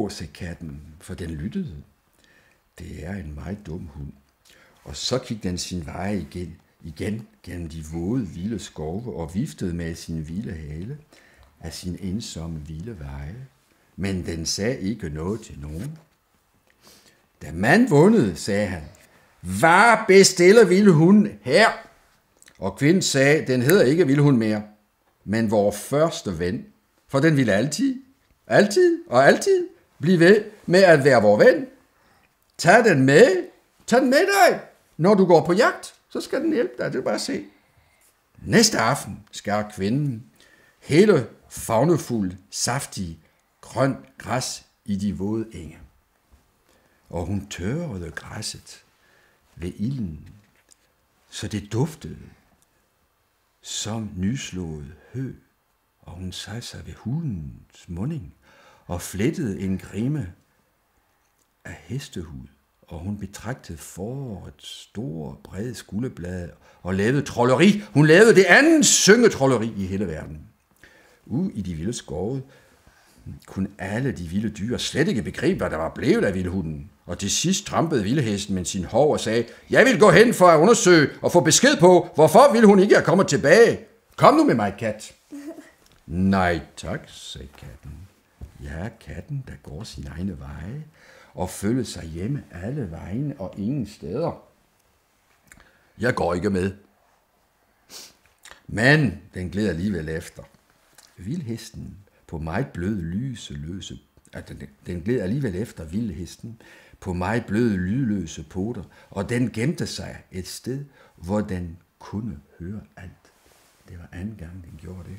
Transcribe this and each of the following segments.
sagde katten, for den lyttede. Det er en meget dum hund. Og så gik den sin vej igen gennem de våde, vilde skove og viftede med sin vilde hale af sin ensomme vilde veje. Men den sagde ikke noget til nogen. Da mand vundet, sagde han, hvad bestiller vilde hund her? Og kvinden sagde, den hedder ikke vilde hund mere, men vor første ven. For den ville altid blive ved med at være vor ven. Tag den med dig. Når du går på jagt, så skal den hjælpe dig, det er bare at se. Næste aften skar kvinden hele fagnefuld, saftig, grønt græs i de våde enge. Og hun tørrede græsset ved ilden, så det duftede som nyslået hø. Og hun satte sig ved hulens munding og flettede en grimme af hestehud. Og hun betragtede forårets store, brede skulderblade og lavede trolleri. Hun lavede det andet syngetrolleri i hele verden. Ude i de vilde skove kunne alle de vilde dyr slet ikke begribe, hvad der var blevet af vildhunden. Og til sidst trampede vildhesten med sin hov og sagde, jeg vil gå hen for at undersøge og få besked på, hvorfor vildhunden ikke er kommet tilbage. Kom nu med mig, kat. Nej tak, sagde katten. Jeg er katten, der går sin egne veje og følger sig hjemme alle vegne og ingen steder. Jeg går ikke med. Men den gled alligevel efter. Vildhesten på meget bløde lyseløse, den gled alligevel efter vildhesten på meget bløde lydløse poter, og den gemte sig et sted, hvor den kunne høre alt. Det var anden gang, den gjorde det.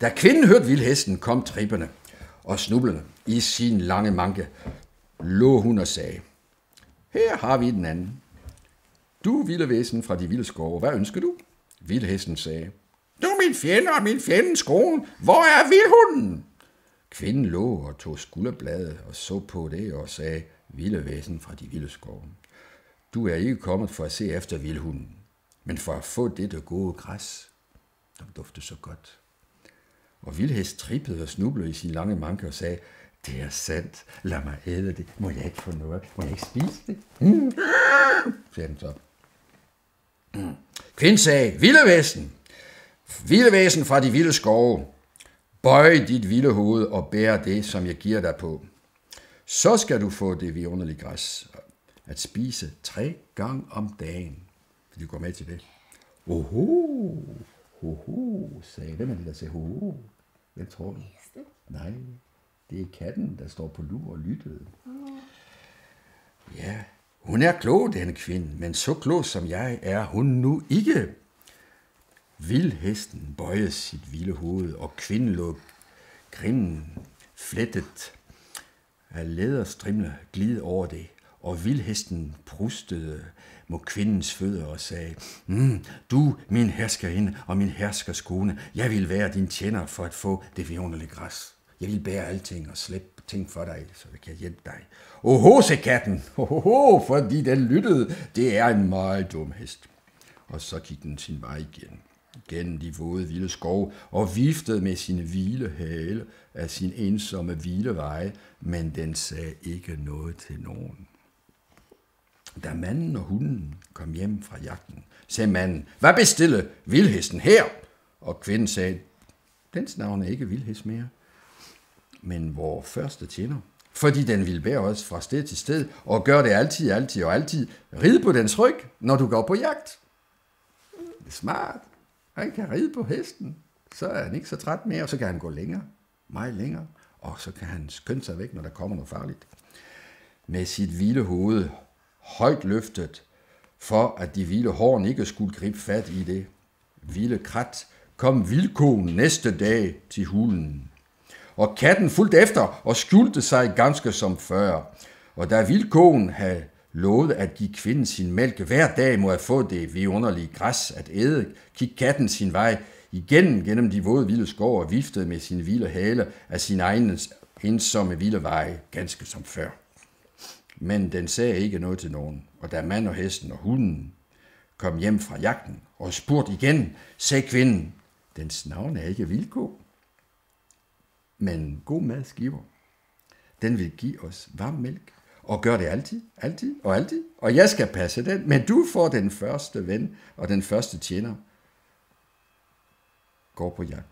Da kvinden hørte vildhesten, kom trippende og snublende i sin lange manke, lå hun og sagde, her har vi den anden. Du, vilde væsen fra de vilde skove, hvad ønsker du? Vildhesten sagde, du min fjende og min fjendens kone, hvor er vildhunden? Kvinden lå og tog skulderbladet og så på det og sagde, vilde væsen fra de vilde skove. Du er ikke kommet for at se efter vildhunden, men for at få dette gode græs, som dufter så godt. Og vildhest trippede og snublede i sin lange manke og sagde, det er sandt, lad mig æde det. Må jeg ikke få noget? Må jeg ikke spise det? Sagde den så. Kvinden sagde, vilde væsen fra de vilde skove, bøj dit vilde hoved og bær det, som jeg giver dig på. Så skal du få det vidunderlige græs at spise 3 gange om dagen. Vil du gå med til det? Hoho, sagde hvem er det, der sagde hoho? Hvad tror du? Nej, det er katten, der står på lur og lyttede. Ja, hun er klog, denne kvinde, men så klog som jeg er hun nu ikke. Vildhesten bøjede sit vilde hoved, og kvinden lå grinden flettet af læderstrimler glide over det, og vildhesten prustede mod kvindens fødder og sagde, du, min herskerinde og min herskers kone, jeg vil være din tjener for at få det vidunderlige græs. Jeg vil bære alting og slippe ting for dig, så jeg kan hjælpe dig. Oho, sagde katten, fordi den lyttede, det er en meget dum hest. Og så gik den sin vej igen, gennem de våde vilde skove, og viftede med sin hvile hale af sin ensomme hvile veje, men den sagde ikke noget til nogen. Da manden og hunden kom hjem fra jagten, sagde manden, hvad bestiller vildhesten her? Og kvinden sagde, dens navn er ikke vildhest mere, men vor første tjener, fordi den vil bære os fra sted til sted, og gør det altid, ride på dens ryg, når du går på jagt. Det er smart. Han kan ride på hesten, så er han ikke så træt mere, og så kan han gå længere, meget længere, og så kan han skynde sig væk, når der kommer noget farligt. Med sit hvile hoved højt løftet, for at de vilde horn ikke skulle gribe fat i det vilde krat, kom vildkoen næste dag til hulen. Og katten fulgte efter og skjulte sig ganske som før. Og da vildkoen havde lovet at give kvinden sin mælk hver dag mod at få det vidunderlige græs at æde, gik katten sin vej igen gennem de våde vilde skove og viftede med sin vilde hale af sin egen ensomme vilde veje, ganske som før. Men den sagde ikke noget til nogen, og da mand og hesten og hunden kom hjem fra jagten og spurgte igen, sagde kvinden, dens navn er ikke vildko, men god madskiver. Den vil give os varm mælk, og gør det altid, altid og altid. Og jeg skal passe den, men du får den første ven, og den første tjener går på jagt.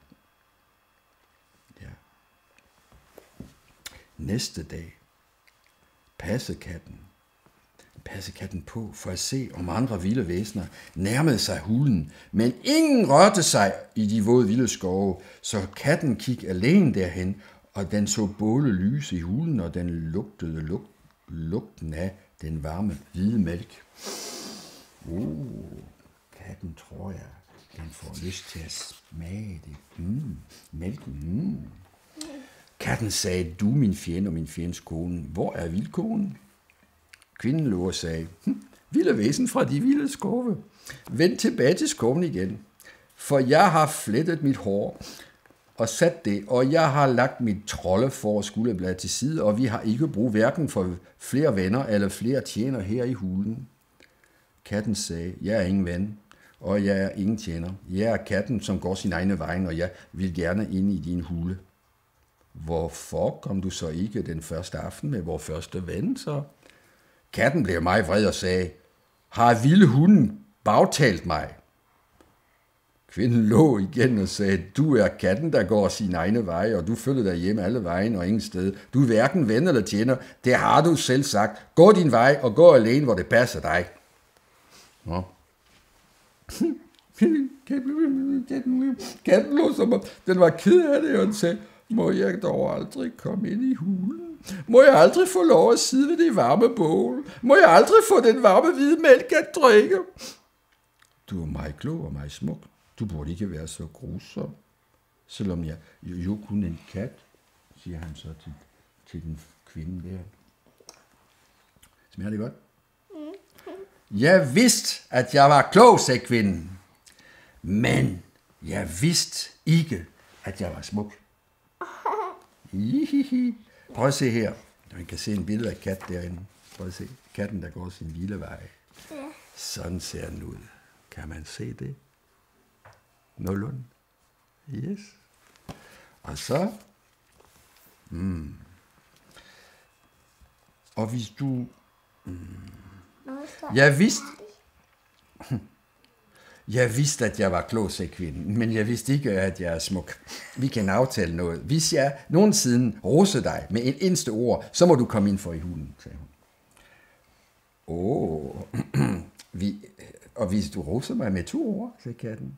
Ja. Næste dag passede katten på for at se, om andre vilde væsener nærmede sig hulen, men ingen rørte sig i de våde vilde skove, så katten kiggede alene derhen, og den så båle lyse i hulen, og den lugtede lugten af den varme hvide mælk. Katten tror jeg, den får lyst til at smage det. Mælken. Katten sagde, du min fjende og min fjendes kone, hvor er vildkonen? Kvinden lå og sagde, vilde væsen fra de vilde skove, vend tilbage til skoven igen, for jeg har flettet mit hår og sat det, og jeg har lagt mit trolde for skulderblad til side, og vi har ikke brug hverken for flere venner eller flere tjener her i hulen. Katten sagde, jeg er ingen ven, og jeg er ingen tjener. Jeg er katten, som går sin egne vejen, og jeg vil gerne ind i din hule. Hvorfor kom du så ikke den første aften med vores første ven, så? Katten blev meget vred og sagde, har vilde hunden bagtalt mig? Kvinden lå igen og sagde, du er katten, der går sin egne veje, og du følger dig hjem alle vejen og ingen sted. Du er hverken ven eller tjener, det har du selv sagt. Gå din vej og gå alene, hvor det passer dig. Nå. Katten lå som om den var ked af det, og den sagde, må jeg dog aldrig komme ind i hulen? Må jeg aldrig få lov at sidde ved det varme bål? Må jeg aldrig få den varme hvide mælk at drikke? Du er meget klog og meget smuk. Du burde ikke være så grusom. Selvom jeg jo kun en kat, siger han så til den kvinde der. Smager det godt? Jeg vidste, at jeg var klog, sagde kvinden. Men jeg vidste ikke, at jeg var smuk. Prøv at se her. Man kan se en billede af kat derinde. Prøv at se. Katten, der går sin vilde vej. Sådan ser den ud. Kan man se det? Nogenlunde. Yes. Og så... Og hvis du... Jeg vidste, at jeg var klog, sagde kvinden, men jeg vidste ikke, at jeg er smuk. Vi kan aftale noget. Hvis jeg nogensinde roser dig med en eneste ord, så må du komme ind for i hulen, sagde hun. Og hvis du roser mig med 2 ord, sagde katten.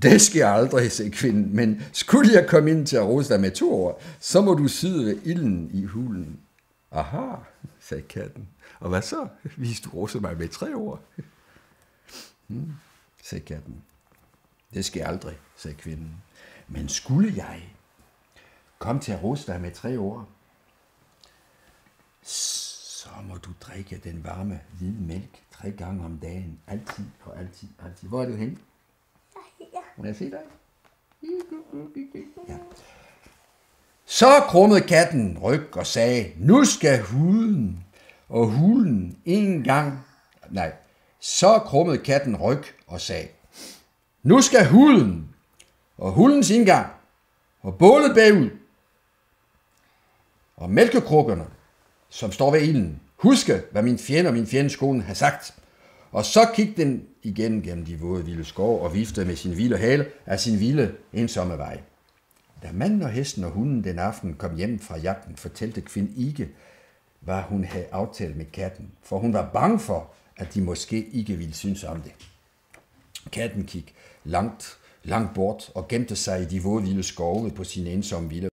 Det sker aldrig, sagde kvinden, men skulle jeg komme ind til at rose dig med 2 ord, så må du sidde ved ilden i hulen. Aha, sagde katten. Og hvad så, hvis du roser mig med 3 ord? Sagde katten. Det sker aldrig, sagde kvinden. Men skulle jeg komme til at rose dig med 3 ord, så må du drikke den varme hvide mælk 3 gange om dagen. Altid og altid, altid. Hvor er du henne? Må jeg se dig? Ja. Så krummede katten ryg og sagde, nu skal huden og hulen en gang... Nej, så krummede katten ryg og sagde, nu skal huden og hulens indgang og bålet bagud og mælkekrukkerne, som står ved ilden, huske, hvad min fjende og min fjendes kone har sagt. Og så gik den igen gennem de våde vilde skove og viftede med sin vilde hale af sin vilde ensomme vej. Da manden og hesten og hunden den aften kom hjem fra jagten, fortalte kvinden ikke, hvad hun havde aftalt med katten, for hun var bange for, at de måske ikke ville synes om det. Katten gik langt bort og gemte sig i de våde vilde skove på sin ensomme vilde